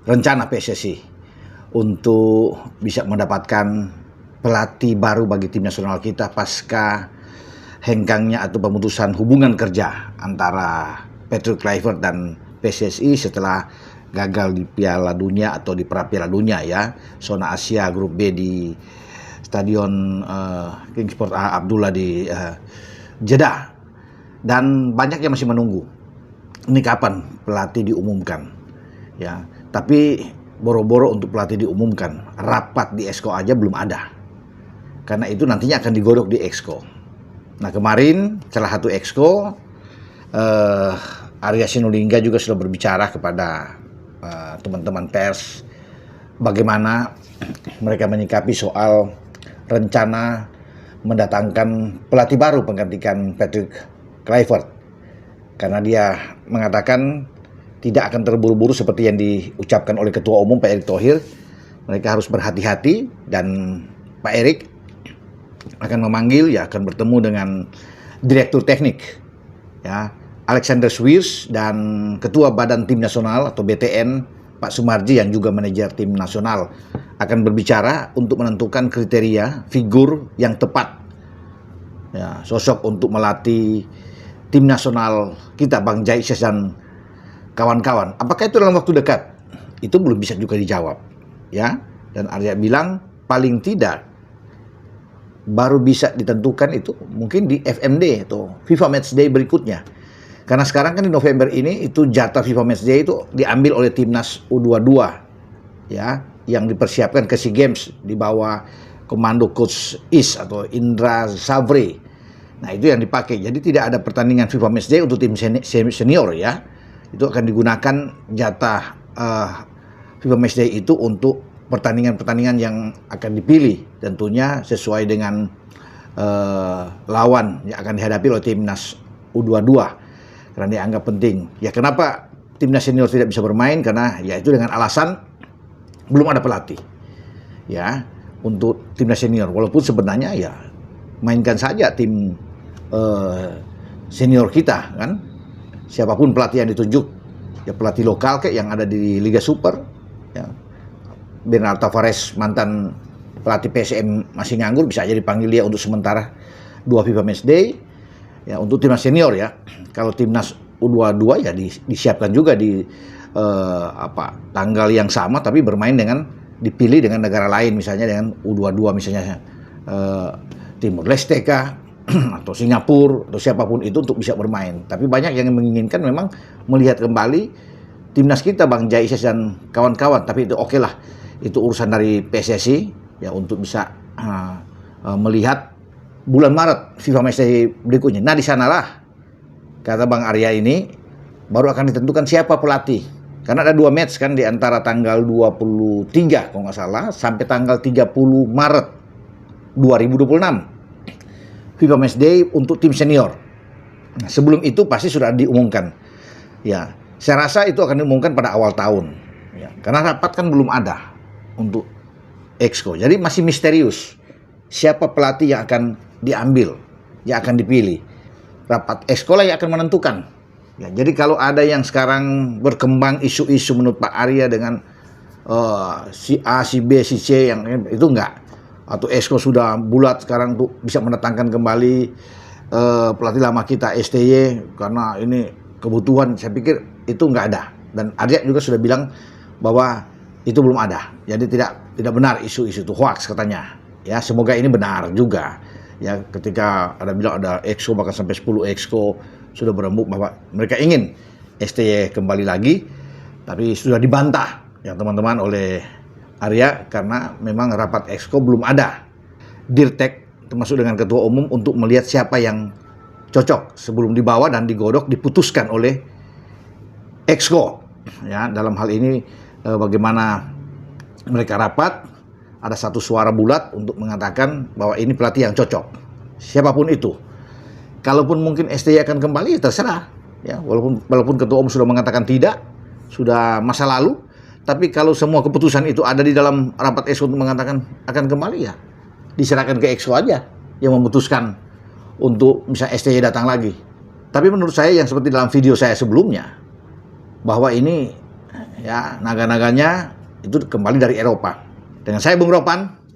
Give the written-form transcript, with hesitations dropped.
rencana PSSI untuk bisa mendapatkan pelatih baru bagi tim nasional kita pasca hengkangnya atau pemutusan hubungan kerja antara Patrick Kluivert dan PSSI setelah gagal di Piala Dunia atau di pra Piala Dunia ya, zona Asia grup B di Stadion King Sport Abdullah di Jeddah. Dan banyak yang masih menunggu ini kapan pelatih diumumkan ya. Tapi boro-boro untuk pelatih diumumkan, rapat di Exco aja belum ada, karena itu nantinya akan digodok di Exco. Nah kemarin salah satu Exco, Arya Sinulinga juga sudah berbicara kepada teman-teman pers bagaimana mereka menyikapi soal rencana mendatangkan pelatih baru penggantikan Patrick Kluivert, karena dia mengatakan tidak akan terburu-buru seperti yang diucapkan oleh Ketua Umum Pak Erick Thohir. Mereka harus berhati-hati dan Pak Erick akan memanggil ya, akan bertemu dengan Direktur Teknik ya, Alexander Swiers, dan Ketua Badan Tim Nasional atau BTN Pak Sumarji yang juga manajer tim nasional, akan berbicara untuk menentukan kriteria figur yang tepat ya, sosok untuk melatih tim nasional kita, Bang Jaisyah dan kawan-kawan. Apakah itu dalam waktu dekat? Itu belum bisa juga dijawab ya. Dan Arya bilang paling tidak baru bisa ditentukan itu mungkin di FMD atau FIFA Matchday berikutnya. Karena sekarang kan di November ini itu jatah FIFA Matchday itu diambil oleh timnas U22 ya, yang dipersiapkan ke SEA Games di bawah komando coach Is atau Indra Savri. Nah itu yang dipakai. Jadi tidak ada pertandingan FIFA Matchday untuk tim senior ya. Itu akan digunakan jatah FIFA Matchday itu untuk pertandingan-pertandingan yang akan dipilih, tentunya sesuai dengan lawan yang akan dihadapi oleh timnas U22, karena dianggap penting. Ya kenapa timnas senior tidak bisa bermain? Karena ya itu dengan alasan belum ada pelatih ya untuk timnas senior. Walaupun sebenarnya ya mainkan saja tim senior kita kan. Siapapun pelatih yang ditunjuk, ya pelatih lokal kayak yang ada di Liga Super ya. Bernard Tavares, mantan pelatih PSM, masih nganggur, bisa aja dipanggil dia untuk sementara 2 FIFA Matchday ya, untuk timnas senior ya. Kalau timnas U22 ya disiapkan juga di tanggal yang sama, tapi bermain dengan dipilih dengan negara lain, misalnya dengan U22 misalnya Timor Leste kah atau Singapura atau siapapun itu untuk bisa bermain. Tapi banyak yang menginginkan memang melihat kembali timnas kita, Bang Jaisyah dan kawan-kawan. Tapi itu oke lah, itu urusan dari PSSI ya, untuk bisa melihat bulan Maret FIFA Matchday berikutnya. Nah di sanalah kata Bang Arya ini baru akan ditentukan siapa pelatih. Karena ada 2 match kan di antara tanggal 23 kalau nggak salah sampai tanggal 30 Maret 2026. FIFA Matchday untuk tim senior. Nah, sebelum itu pasti sudah diumumkan. Ya, saya rasa itu akan diumumkan pada awal tahun. Ya, karena rapat kan belum ada untuk Exco. Jadi masih misterius siapa pelatih yang akan diambil, yang akan dipilih. Rapat Exco lah yang akan menentukan. Ya, jadi kalau ada yang sekarang berkembang isu-isu menurut Pak Arya dengan si A, si B, si C, yang itu enggak. Atau Exco sudah bulat sekarang tuh bisa mendatangkan kembali pelatih lama kita STY karena ini kebutuhan, saya pikir itu nggak ada. Dan Arya juga sudah bilang bahwa itu belum ada. Jadi tidak benar isu-isu itu, hoax katanya. Ya semoga ini benar juga. Ya ketika ada bilang ada Exco bahkan sampai 10 Exco sudah berembuk bahwa mereka ingin STY kembali lagi, tapi sudah dibantah ya teman-teman oleh Arya, karena memang rapat Exco belum ada Dirtek termasuk dengan Ketua Umum untuk melihat siapa yang cocok sebelum dibawa dan digodok diputuskan oleh Exco ya. Dalam hal ini bagaimana mereka rapat, ada satu suara bulat untuk mengatakan bahwa ini pelatih yang cocok siapapun itu. Kalaupun mungkin STY akan kembali ya terserah ya, walaupun Ketua Umum sudah mengatakan tidak, sudah masa lalu. Tapi kalau semua keputusan itu ada di dalam rapat Exco untuk mengatakan akan kembali, ya diserahkan ke Exco aja yang memutuskan untuk misalnya STY datang lagi. Tapi menurut saya yang seperti dalam video saya sebelumnya, bahwa ini ya naga-naganya itu kembali dari Eropa. Dengan saya Bung Ropan,